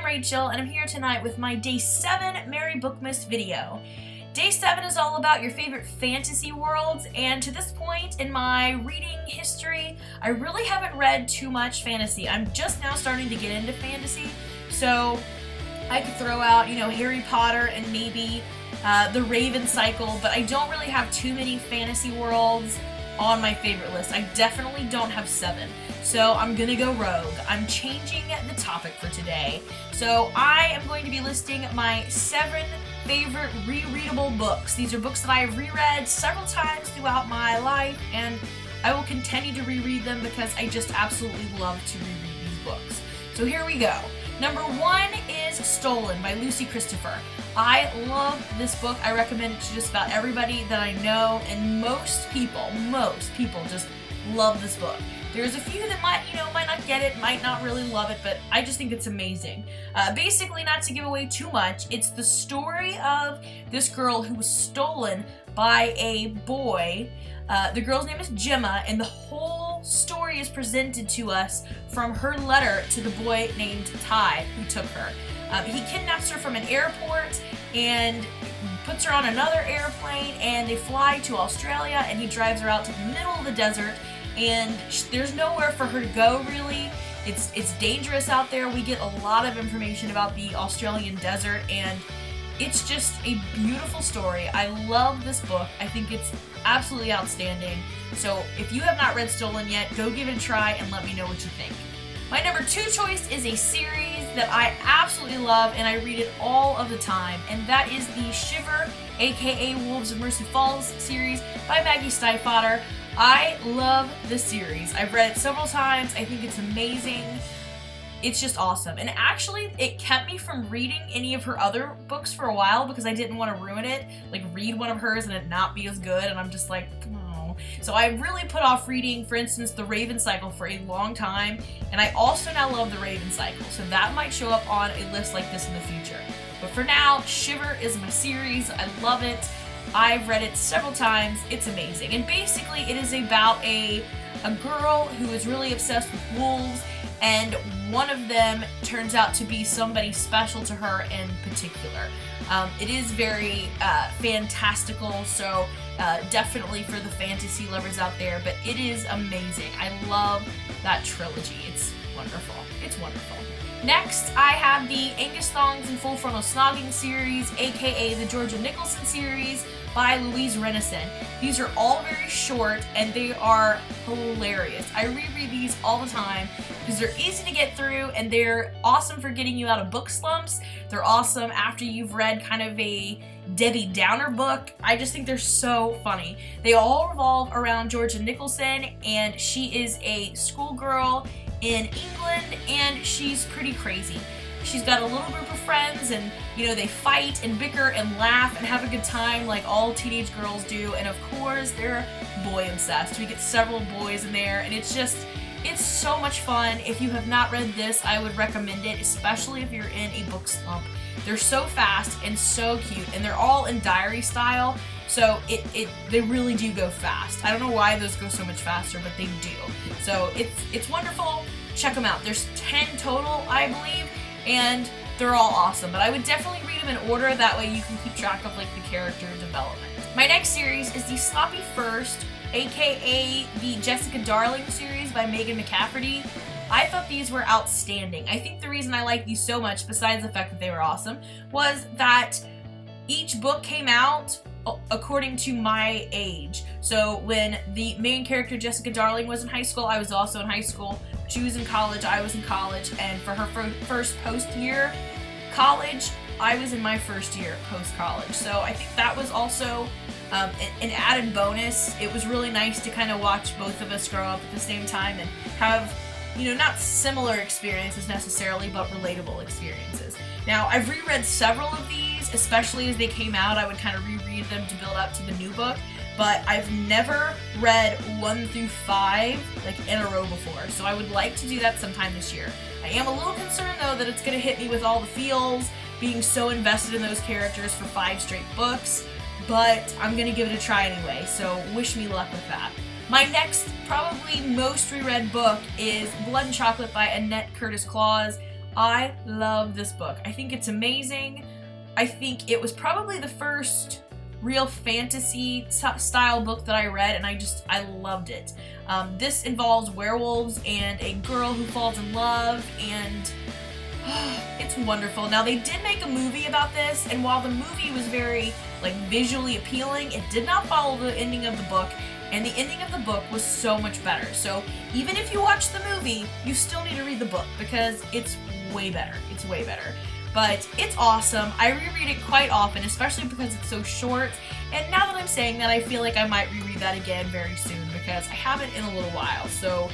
Rachel, and I'm here tonight with my Day 7 Merry Bookmas video. Day 7 is all about your favorite fantasy worlds, and to this point in my reading history, I really haven't read too much fantasy. I'm just now starting to get into fantasy, so I could throw out, Harry Potter and maybe the Raven Cycle, but I don't really have too many fantasy worlds on my favorite list. I definitely don't have 7. So I'm gonna go rogue. I'm changing the topic for today. So I am going to be listing my 7 favorite rereadable books. These are books that I have reread several times throughout my life, and I will continue to reread them because I just absolutely love to reread these books. So here we go. Number 1 is Stolen by Lucy Christopher. I love this book. I recommend it to just about everybody that I know, and most people just love this book. There's a few that might not get it, might not really love it, but I just think it's amazing. Basically, not to give away too much, it's the story of this girl who was stolen by a boy. The girl's name is Gemma, and the whole story is presented to us from her letter to the boy named Ty, who took her. He kidnaps her from an airport and puts her on another airplane, and they fly to Australia, and he drives her out to the middle of the desert, and there's nowhere for her to go, really. It's dangerous out there. We get a lot of information about the Australian desert, and it's just a beautiful story. I love this book. I think it's absolutely outstanding. So if you have not read Stolen yet, go give it a try and let me know what you think. My number 2 choice is a series that I absolutely love, and I read it all of the time, and that is the Shiver, aka Wolves of Mercy Falls series by Maggie Stiefvater. I love this series. I've read it several times. I think it's amazing. It's just awesome. And actually, it kept me from reading any of her other books for a while because I didn't want to ruin it. Like, read one of hers and it not be as good, and I'm just like, oh. So I really put off reading, for instance, The Raven Cycle for a long time, and I also now love The Raven Cycle, so that might show up on a list like this in the future. But for now, Shiver is my series. I love it. I've read it several times. It's amazing. And basically, it is about a girl who is really obsessed with wolves, and one of them turns out to be somebody special to her in particular. It is very fantastical, so definitely for the fantasy lovers out there, but it is amazing. I love that trilogy. It's wonderful. It's wonderful. Next, I have the Angus Thongs and Full Frontal Snogging series, aka the Georgia Nicholson series by Louise Renison. These are all very short, and they are hilarious. I reread these all the time because they're easy to get through, and they're awesome for getting you out of book slumps. They're awesome after you've read kind of a Debbie Downer book. I just think they're so funny. They all revolve around Georgia Nicholson, and she is a schoolgirl in England, and she's pretty crazy. She's got a little group of friends, and they fight and bicker and laugh and have a good time like all teenage girls do, and of course they're boy obsessed. We get several boys in there, and it's so much fun. If you have not read this, I would recommend it, especially if you're in a book slump. They're so fast and so cute, and they're all in diary style, so they really do go fast. I don't know why those go so much faster, but they do. So it's wonderful. Check them out. There's 10 total, I believe, and they're all awesome. But I would definitely read them in order. That way you can keep track of the character development. My next series is the Sloppy First, aka the Jessica Darling series by Megan McCafferty. I thought these were outstanding. I think the reason I like these so much, besides the fact that they were awesome, was that each book came out according to my age. So when the main character Jessica Darling was in high school, I was also in high school. She was in college, I was in college, and for her first post-year college, I was in my first year post-college. So I think that was also an added bonus. It was really nice to kind of watch both of us grow up at the same time and have, not similar experiences necessarily, but relatable experiences. Now, I've reread several of these, especially as they came out. I would kind of reread them to build up to the new book, but I've never read 1 through 5 in a row before, so I would like to do that sometime this year. I am a little concerned, though, that it's going to hit me with all the feels, being so invested in those characters for 5 straight books, but I'm going to give it a try anyway, so wish me luck with that. My next, probably most reread book is Blood and Chocolate by Annette Curtis Claus. I love this book. I think it's amazing. I think it was probably the first real fantasy style book that I read, and I loved it. This involves werewolves and a girl who falls in love, and it's wonderful. Now, they did make a movie about this, and while the movie was very visually appealing, it did not follow the ending of the book, and the ending of the book was so much better. So even if you watch the movie, you still need to read the book because it's way better. It's way better. But it's awesome. I reread it quite often, especially because it's so short. And now that I'm saying that, I feel like I might reread that again very soon because I haven't in a little while. So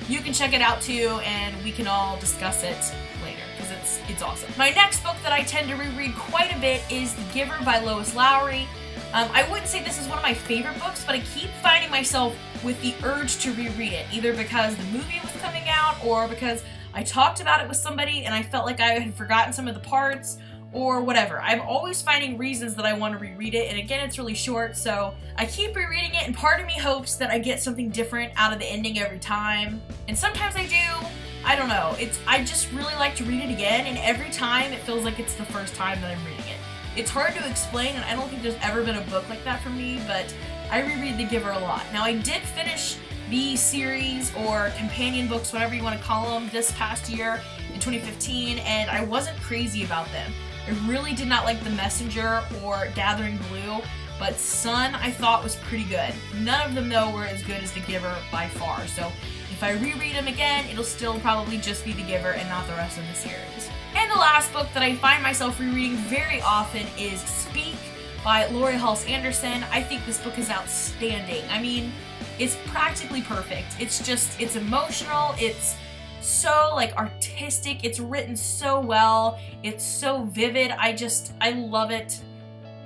you can check it out too, and we can all discuss it later because it's awesome. My next book that I tend to reread quite a bit is The Giver by Lois Lowry. I wouldn't say this is one of my favorite books, but I keep finding myself with the urge to reread it, either because the movie was coming out or because I talked about it with somebody and I felt like I had forgotten some of the parts or whatever. I'm always finding reasons that I want to reread it, and again, it's really short, so I keep rereading it, and part of me hopes that I get something different out of the ending every time. And sometimes I do. I don't know. I just really like to read it again, and every time it feels like it's the first time that I'm reading it. It's hard to explain, and I don't think there's ever been a book like that for me, but I reread The Giver a lot. Now, I did finish the series or companion books, whatever you want to call them, this past year in 2015, and I wasn't crazy about them. I really did not like The Messenger or Gathering Blue, but Sun I thought was pretty good. None of them, though, were as good as The Giver by far, so if I reread them again, it'll still probably just be The Giver and not the rest of the series. And the last book that I find myself rereading very often is Speak by Laurie Halse Anderson. I think this book is outstanding. I mean, it's practically perfect. It's emotional, it's so artistic, it's written so well, it's so vivid. I love it.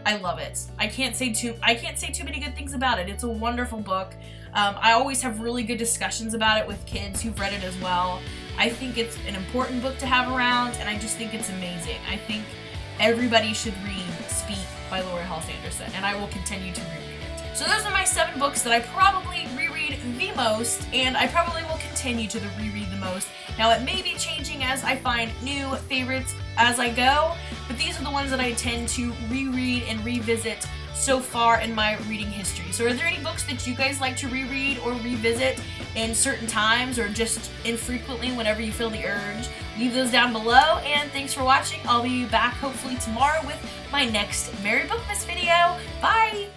I love it. I can't say too many good things about it. It's a wonderful book. I always have really good discussions about it with kids who've read it as well. I think it's an important book to have around, and I just think it's amazing. I think everybody should read Speak by Laurie Halse Anderson, and I will continue to reread it. So those are my 7 books that I probably reread the most, and I probably will continue to reread the most. Now, it may be changing as I find new favorites as I go, but these are the ones that I tend to reread and revisit so far in my reading history. So are there any books that you guys like to reread or revisit in certain times or just infrequently whenever you feel the urge? Leave those down below, and thanks for watching. I'll be back hopefully tomorrow with my next Merry Bookmas video. Bye!